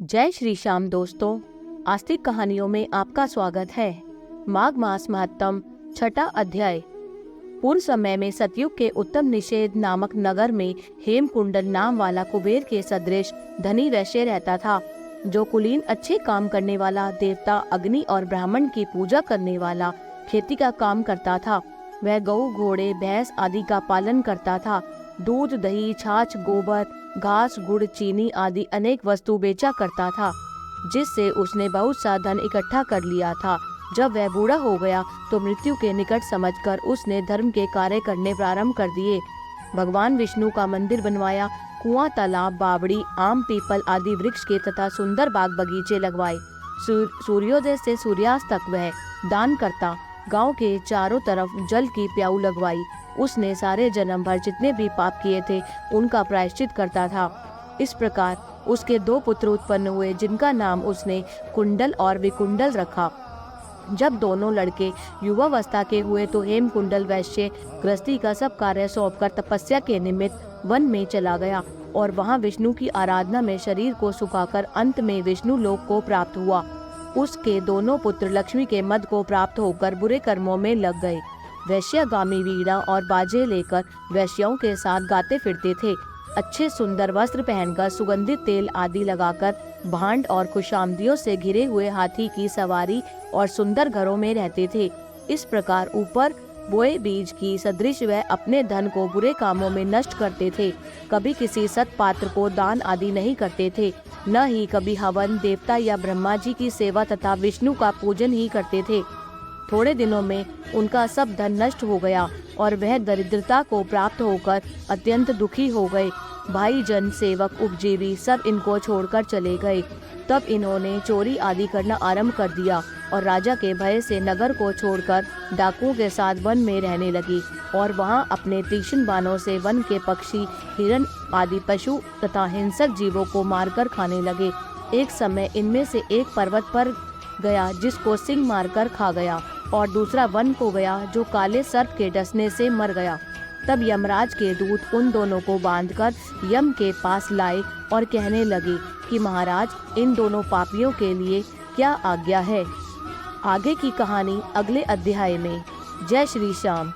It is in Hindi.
जय श्री श्याम दोस्तों, आस्तिक कहानियों में आपका स्वागत है। माघ मास महत्तम छठा अध्याय। पूर्व समय में सतयुग के उत्तम निषेध नामक नगर में हेमकुंडल नाम वाला कुबेर के सदृश धनी वैश्य रहता था, जो कुलीन अच्छे काम करने वाला, देवता अग्नि और ब्राह्मण की पूजा करने वाला, खेती का काम करता था। वह गऊ, घोड़े, भैंस आदि का पालन करता था। दूध, दही, छाछ, गोबर, घास, गुड़, चीनी आदि अनेक वस्तु बेचा करता था, जिससे उसने बहुत सा धन इकट्ठा कर लिया था। जब वह बूढ़ा हो गया तो मृत्यु के निकट समझकर उसने धर्म के कार्य करने प्रारंभ कर दिए। भगवान विष्णु का मंदिर बनवाया, कुआं, तालाब, बावड़ी, आम, पीपल आदि वृक्ष के तथा सुंदर बाग बगीचे लगवाए। सूर्योदय से सूर्यास्त तक वह दान करता। गांव के चारों तरफ जल की प्याऊ लगवाई। उसने सारे जन्म भर जितने भी पाप किए थे उनका प्रायश्चित करता था। इस प्रकार उसके दो पुत्र उत्पन्न हुए, जिनका नाम उसने कुंडल और विकुंडल रखा। जब दोनों लड़के युवावस्था के हुए तो हेमकुंडल वैश्य गृहस्थी का सब कार्य सौंपकर तपस्या के निमित्त वन में चला गया और वहां विष्णु की आराधना में शरीर को सुखाकर अंत में विष्णु लोक को प्राप्त हुआ। उसके दोनों पुत्र लक्ष्मी के मद को प्राप्त होकर बुरे कर्मों में लग गए। वैश्यागामी वीणा और बाजे लेकर वैश्याओं के साथ गाते फिरते थे। अच्छे सुंदर वस्त्र पहनकर, सुगंधित तेल आदि लगाकर, भांड और खुशामदियों से घिरे हुए हाथी की सवारी और सुंदर घरों में रहते थे। इस प्रकार ऊपर बोए बीज की सदृश वह अपने धन को बुरे कामों में नष्ट करते थे। कभी किसी सत्पात्र को दान आदि नहीं करते थे, न ही कभी हवन, देवता या ब्रह्मा जी की सेवा तथा विष्णु का पूजन ही करते थे। थोड़े दिनों में उनका सब धन नष्ट हो गया और वह दरिद्रता को प्राप्त होकर अत्यंत दुखी हो गए। भाई जन, सेवक, उपजीवी सब इनको छोड़कर चले गए। तब इन्होंने चोरी आदि करना आरंभ कर दिया और राजा के भय से नगर को छोड़कर डाकुओं के साथ वन में रहने लगी और वहां अपने तीक्ष्ण बाणों से वन के पक्षी, हिरण आदि पशु तथा हिंसक जीवों को मारकर खाने लगे। एक समय इनमें से एक पर्वत पर गया जिसको सिंह मारकर खा गया, और दूसरा वन को गया जो काले सर्प के डसने से मर गया। तब यमराज के दूत उन दोनों को बांधकर यम के पास लाए और कहने लगे कि महाराज, इन दोनों पापियों के लिए क्या आज्ञा है। आगे की कहानी अगले अध्याय में। जय श्री श्याम।